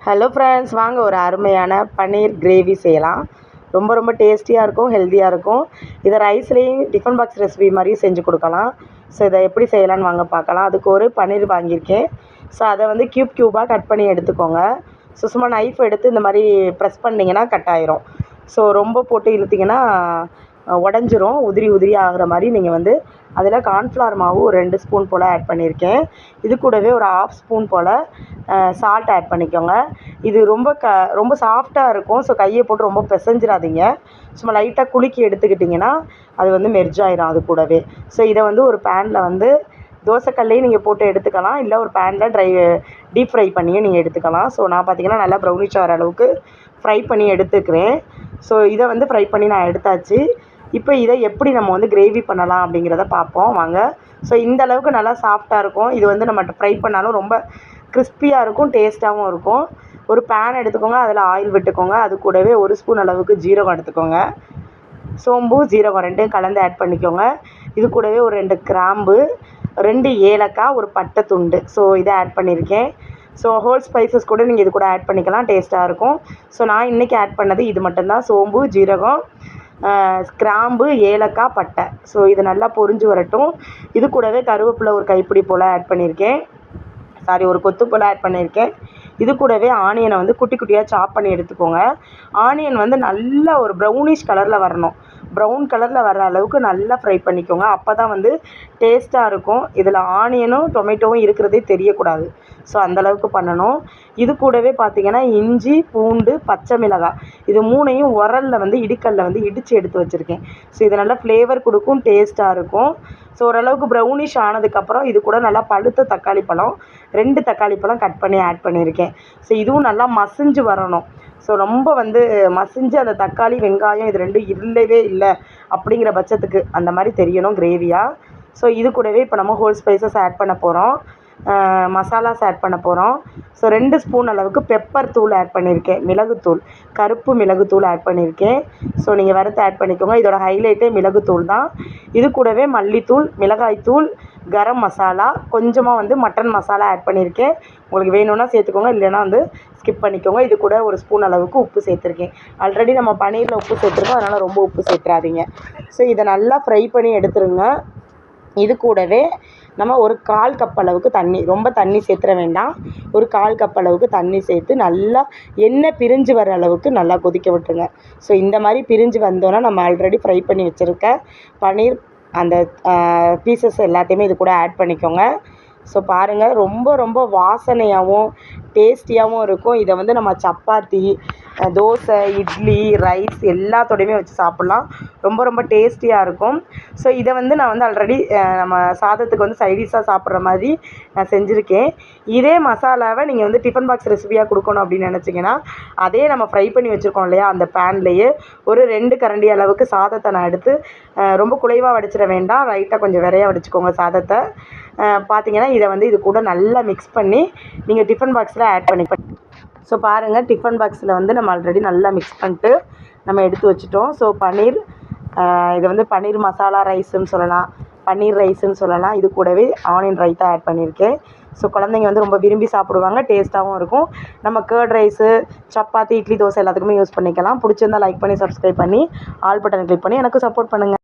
Hello friends, வாங்க ஒரு அருமையான பன்னீர் கிரேவி செய்யலாம். ரொம்ப ரொம்ப டேஸ்டியாக இருக்கும், ஹெல்த்தியாக இருக்கும். இதை ரைஸ்லேயும் டிஃபன் பாக்ஸ் ரெசிபி மாதிரியும் செஞ்சு கொடுக்கலாம். ஸோ இதை எப்படி செய்யலான்னு வாங்க பார்க்கலாம். அதுக்கு ஒரு பன்னீர் வாங்கியிருக்கேன். ஸோ அதை வந்து க்யூபாக கட் பண்ணி எடுத்துக்கோங்க. ஸோ சும்மா நைஃப் எடுத்து இந்த மாதிரி ப்ரெஸ் பண்ணிங்கன்னா கட் ஆயிரும். ஸோ ரொம்ப போட்டு இழுத்திங்கன்னா உடஞ்சிரும். உதிரி உதிரி ஆகிற மாதிரி நீங்கள் வந்து அதில் கார்ன்ஃப்ளவர் மாவு ஒரு 2 ஸ்பூன் போல் ஆட் பண்ணியிருக்கேன். இது கூடவே ஒரு 1/2 ஸ்பூன் போல் சால்ட் ஆட் பண்ணிக்கோங்க. இது ரொம்ப சாஃப்டாக இருக்கும். ஸோ கையை போட்டு ரொம்ப பிசைஞ்சிடாதீங்க. சும்மா லைட்டாக குலுக்கி எடுத்துக்கிட்டிங்கன்னா அது வந்து மெர்ஜ் ஆயிரும் அது கூடவே. ஸோ இதை வந்து ஒரு பேனில் வந்து தோசைக்கல்லையும் நீங்கள் போட்டு எடுத்துக்கலாம், இல்லை ஒரு பேனில் டீப் ஃப்ரை பண்ணியும் நீங்கள் எடுத்துக்கலாம். ஸோ நான் பார்த்திங்கன்னா நல்லா ப்ரௌனிஷ் ஆகிற அளவுக்கு ஃப்ரை பண்ணி எடுத்துக்கிறேன். ஸோ இதை வந்து ஃப்ரை பண்ணி நான் எடுத்தாச்சு. இப்போ இதை எப்படி நம்ம வந்து கிரேவி பண்ணலாம் அப்படிங்கிறத பார்ப்போம் வாங்க. ஸோ இந்த அளவுக்கு நல்லா சாஃப்டாக இருக்கும். இது வந்து நம்ம ஃப்ரை பண்ணாலும் ரொம்ப கிறிஸ்பியாக இருக்கும், டேஸ்ட்டாகவும் இருக்கும். ஒரு பேன் எடுத்துக்கோங்க, அதில் ஆயில் விட்டுக்கோங்க. அது கூடவே 1 ஸ்பூன் அளவுக்கு ஜீரகம் எடுத்துக்கோங்க. சோம்பு, ஜீரகம் 2யும் கலந்து ஆட் பண்ணிக்கோங்க. இது கூடவே ஒரு 2 கிராம்பு, 2 ஏலக்காய், ஒரு பட்டை துண்டு. ஸோ இதை ஆட் பண்ணியிருக்கேன். ஸோ ஹோல் ஸ்பைசஸ் கூட நீங்கள் இது கூட ஆட் பண்ணிக்கலாம், டேஸ்ட்டாக இருக்கும். ஸோ நான் இன்றைக்கி ஆட் பண்ணது இது மட்டும்தான், சோம்பு, ஜீரகம், கிராம்பு, ஏலக்காய், பட்டை. ஸோ இது நல்லா பொரிஞ்சு வரட்டும். இது கூடவே கருவேப்பிலை ஒரு கைப்பிடி போல் ஆட் பண்ணியிருக்கேன். ஒரு கொத்து போல் ஆட் பண்ணியிருக்கேன். இது கூடவே ஆனியனை வந்து குட்டி குட்டியாக சாப் பண்ணி எடுத்துக்கோங்க. ஆனியன் வந்து நல்லா ஒரு ப்ரௌனிஷ் கலரில் வரணும். ப்ரௌன் கலரில் வர அளவுக்கு நல்லா ஃப்ரை பண்ணிக்கோங்க. அப்போ தான் வந்து டேஸ்ட்டாக இருக்கும். இதில் ஆனியனும் டொமேட்டோவும் இருக்கிறதே தெரியக்கூடாது. ஸோ அந்தளவுக்கு பண்ணணும். இது கூடவே பார்த்திங்கன்னா இஞ்சி, பூண்டு, பச்சை மிளகாய், இது 3யும் உரலில் வந்து இடிக்கல்ல வந்து இடித்து எடுத்து வச்சுருக்கேன். ஸோ இது நல்லா ஃப்ளேவர் கொடுக்கும், டேஸ்ட்டாக இருக்கும். ஸோ ஓரளவுக்கு ப்ரௌனிஷ் ஆனதுக்கப்புறம் இது கூட நல்லா பழுத்த தக்காளி பழம் 2 தக்காளி பழம் கட் பண்ணி ஆட் பண்ணியிருக்கேன். ஸோ இதுவும் நல்லா மசிஞ்சு வரணும். ஸோ ரொம்ப வந்து மசிஞ்சு அந்த தக்காளி, வெங்காயம் இது 2 இல்லவே இல்லை அப்படிங்கிற பட்சத்துக்கு அந்த மாதிரி தெரியணும் கிரேவியாக. ஸோ இது கூடவே இப்போ நம்ம ஹோல் ஸ்பைசஸ் ஆட் பண்ண போகிறோம், மசாலாஸ் ஆட் பண்ண போகிறோம். ஸோ 2 ஸ்பூன் அளவுக்கு பெப்பர் தூள் ஆட் பண்ணியிருக்கேன், மிளகுத்தூள், கருப்பு மிளகுத்தூள் ஆட் பண்ணியிருக்கேன். ஸோ நீங்கள் வறுத்து ஆட் பண்ணிக்கோங்க. இதோட ஹைலைட்டே மிளகுத்தூள் தான். இது கூடவே மல்லித்தூள், மிளகாய்த்தூள், கரம் மசாலா, கொஞ்சமாக வந்து மட்டன் மசாலா ஆட் பண்ணியிருக்கேன். உங்களுக்கு வேணும்னா சேர்த்துக்கோங்க, இல்லைன்னா வந்து ஸ்கிப் பண்ணிக்கோங்க. இது கூட ஒரு ஸ்பூன் அளவுக்கு உப்பு சேர்த்துருக்கேன். ஆல்ரெடி நம்ம பன்னீரில் உப்பு சேர்த்துருக்கோம், அதனால் ரொம்ப உப்பு சேர்த்துறாதீங்க. ஸோ இதை நல்லா ஃப்ரை பண்ணி எடுத்துருங்க. இது கூடவே நம்ம ஒரு 1/4 கப் அளவுக்கு தண்ணி, ரொம்ப தண்ணி சேர்த்துற வேண்டாம், ஒரு 1/4 கப் அளவுக்கு தண்ணி சேர்த்து நல்லா எண்ணெய் பிரிஞ்சு வர அளவுக்கு நல்லா கொதிக்க விட்டுருங்க. ஸோ இந்த மாதிரி பிரிஞ்சு வந்தோன்னா நம்ம ஆல்ரெடி ஃப்ரை பண்ணி வச்சுருக்க பன்னீர் அந்த பீசஸ் எல்லாத்தையுமே இது கூட ஆட் பண்ணிக்கோங்க. ஸோ பாருங்கள், ரொம்ப ரொம்ப வாசனையாகவும் டேஸ்டியாகவும் இருக்கும். இதை வந்து நம்ம சப்பாத்தி, தோசை, இட்லி, ரைஸ் எல்லாத்தோடையுமே வச்சு சாப்பிட்லாம். ரொம்ப ரொம்ப டேஸ்டியாக இருக்கும். ஸோ இதை வந்து நான் வந்து ஆல்ரெடி நம்ம சாதத்துக்கு வந்து சைடிஷாக சாப்பிட்ற மாதிரி நான் செஞ்சுருக்கேன். இதே மசாலாவை நீங்கள் வந்து டிஃபன் பாக்ஸ் ரெசிபியாக கொடுக்கணும் அப்படின்னு நினச்சிங்கன்னா, அதே நம்ம ஃப்ரை பண்ணி வச்சுருக்கோம் இல்லையா, அந்த பேன்லேயே ஒரு 2 கரண்டி அளவுக்கு சாதத்தை நான் எடுத்து, ரொம்ப குழைவாக வடிச்சிட வேண்டாம், லைட்டாக கொஞ்சம் விரையாக வடிச்சுக்கோங்க சாதத்தை. பார்த்திங்கன்னா இதை வந்து இது கூட நல்லா மிக்ஸ் பண்ணி நீங்கள் டிஃபன் பாக்ஸில் ஆட் பண்ணி. ஸோ பாருங்கள், டிஃபன் பாக்ஸில் வந்து நம்ம ஆல்ரெடி நல்லா மிக்ஸ் பண்ணிட்டு நம்ம எடுத்து வச்சுட்டோம். ஸோ பன்னீர், இது வந்து பன்னீர் மசாலா ரைஸுன்னு சொல்லலாம், பன்னீர் ரைஸுன்னு சொல்லலாம். இது கூடவே ஆனியன் ரைத்தா ஆட் பண்ணியிருக்கேன். ஸோ குழந்தைங்க வந்து ரொம்ப விரும்பி சாப்பிடுவாங்க, டேஸ்ட்டாகவும் இருக்கும். நம்ம கர்ட் ரைஸு, சப்பாத்தி, இட்லி, தோசை எல்லாத்துக்குமே யூஸ் பண்ணிக்கலாம். பிடிச்சிருந்தால் லைக் பண்ணி, சப்ஸ்கிரைப் பண்ணி, ஆல் பட்டனை கிளிக் பண்ணி எனக்கு சப்போர்ட் பண்ணுங்கள்.